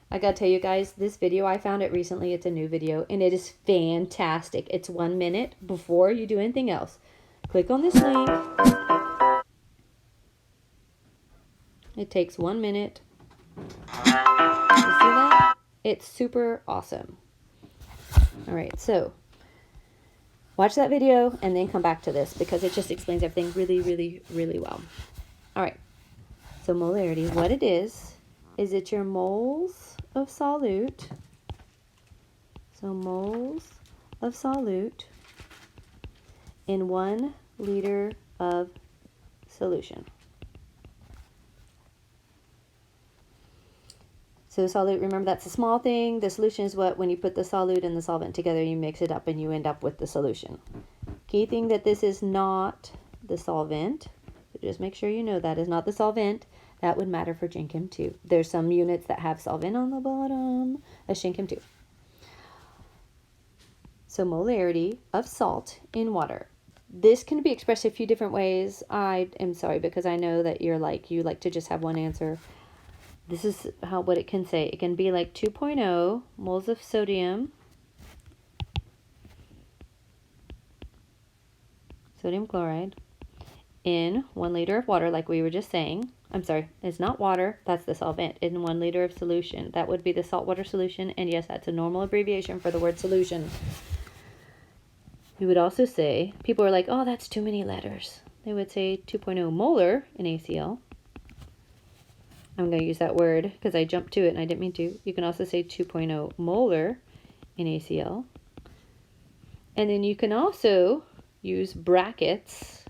I gotta tell you guys, this video, I found it recently. It's a new video, and it is fantastic. It's 1 minute before you do anything else. Click on this link. It takes 1 minute. You see that? It's super awesome. All right, so watch that video and then come back to this because it just explains everything really, really, really well. All right, so molarity, what it is it's your moles of solute. So moles of solute in 1 liter of solution. So solute, remember that's a small thing. The solution is what, when you put the solute and the solvent together, you mix it up and you end up with the solution. Key thing that this is not the solvent. So just make sure you know that is not the solvent. That would matter for Gen Chem 2. There's some units that have solvent on the bottom. That's Gen Chem 2. So molarity of salt in water. This can be expressed a few different ways. I am sorry because I know that you like to just have one answer. This is what it can say. It can be like 2.0 moles of sodium chloride in 1 liter of water, like we were just saying. I'm sorry, it's not water, that's the solvent, in 1 liter of solution. That would be the saltwater solution, and yes, that's a normal abbreviation for the word solution. You would also say, people are like, oh, that's too many letters. They would say 2.0 molar in ACL. I'm going to use that word because I jumped to it and I didn't mean to. You can also say 2.0 molar in ACL. And then you can also use brackets,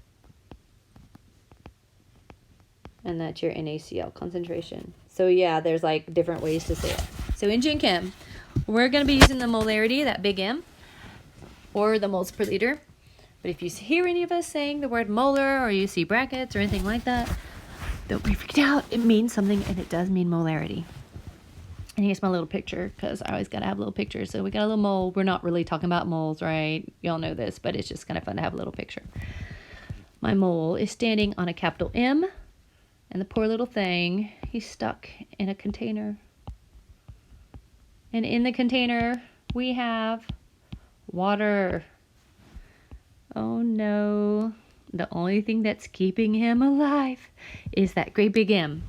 and that's your NaCl concentration. So yeah, there's like different ways to say it. So in Gen Chem, we're going to be using the molarity, that big M, or the moles per liter. But if you hear any of us saying the word molar, or you see brackets or anything like that, don't be freaked out. It means something, and it does mean molarity. And here's my little picture, because I always got to have little pictures. So we got a little mole. We're not really talking about moles, right? Y'all know this, but it's just kind of fun to have a little picture. My mole is standing on a capital M, and the poor little thing, he's stuck in a container. And in the container, we have water. Oh no. The only thing that's keeping him alive is that great big M.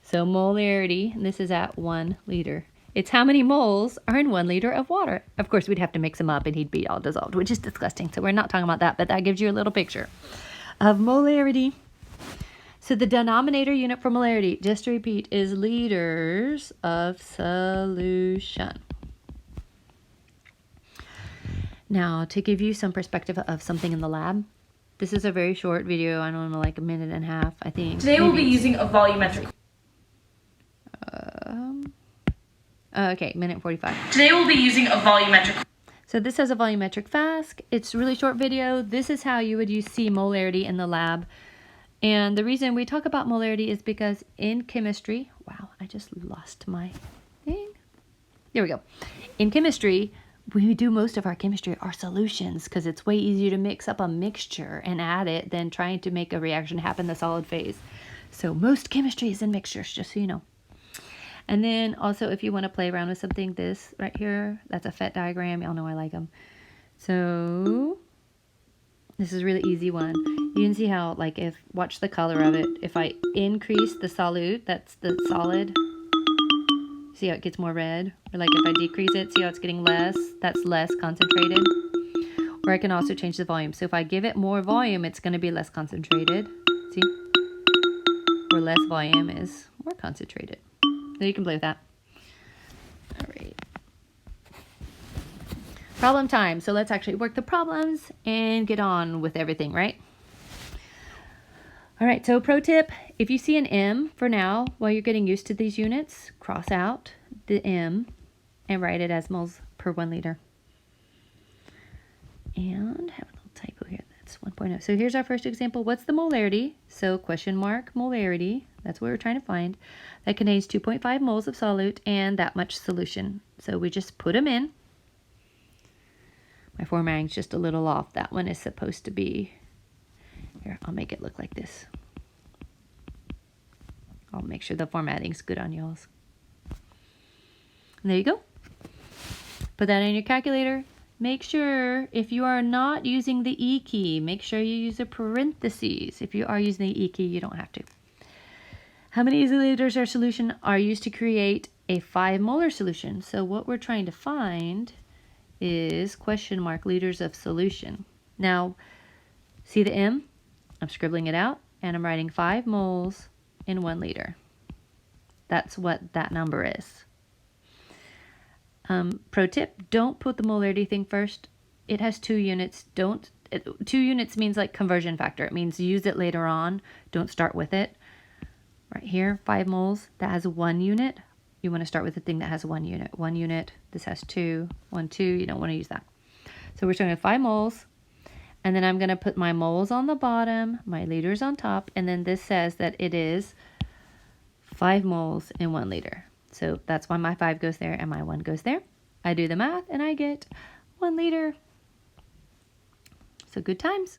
So molarity, and this is at 1 liter. It's how many moles are in 1 liter of water. Of course, we'd have to mix him up and he'd be all dissolved, which is disgusting. So we're not talking about that, but that gives you a little picture of molarity. So the denominator unit for molarity, just to repeat, is liters of solution. Now, to give you some perspective of something in the lab, this is a very short video. I don't know, like 1.5 minutes, I think. Today we'll be using a volumetric. Okay, 1:45 minutes. Today we'll be using a volumetric. So this has a volumetric flask. It's a really short video. This is how you would see molarity in the lab. And the reason we talk about molarity is because in chemistry, wow, I just lost my thing. There we go. In chemistry, we do most of our chemistry, our solutions, because it's way easier to mix up a mixture and add it than trying to make a reaction happen in the solid phase. So most chemistry is in mixtures, just so you know. And then also, if you want to play around with something, this right here, that's a FET diagram. Y'all know I like them. So this is a really easy one. You can see how, like, watch the color of it. If I increase the solute, that's the solid. See how it gets more red? Or like if I decrease it, see how it's getting less? That's less concentrated. Or I can also change the volume. So if I give it more volume, it's going to be less concentrated. See? Or less volume is more concentrated. So you can play with that. All right. Problem time. So let's actually work the problems and get on with everything, right? All right, so pro tip, if you see an M for now, while you're getting used to these units, cross out the M and write it as moles per 1 liter. And have a little typo here, that's 1.0. So here's our first example. What's the molarity? So question mark molarity, that's what we're trying to find. That contains 2.5 moles of solute and that much solution. So we just put them in. My formatting's just a little off. That one is supposed to be, here, I'll make it look like this. I'll make sure the formatting's good on y'all's. And there you go. Put that in your calculator. Make sure if you are not using the E key, make sure you use a parentheses. If you are using the E key, you don't have to. How many liters of solution are used to create a 5 molar solution? So what we're trying to find is question mark liters of solution. Now, see the M? I'm scribbling it out and I'm writing 5 moles in 1 liter. That's what that number is. Pro tip, don't put the molarity thing first. It has 2 units. 2 units means like conversion factor. It means use it later on. Don't start with it. Right here, 5 moles, that has 1 unit. You want to start with the thing that has 1 unit. 1 unit, this has 2, 1, 2, you don't want to use that. So we're starting with 5 moles, and then I'm going to put my moles on the bottom, my liters on top, and then this says that it is 5 moles in 1 liter. So that's why my 5 goes there and my 1 goes there. I do the math and I get 1 liter. So good times.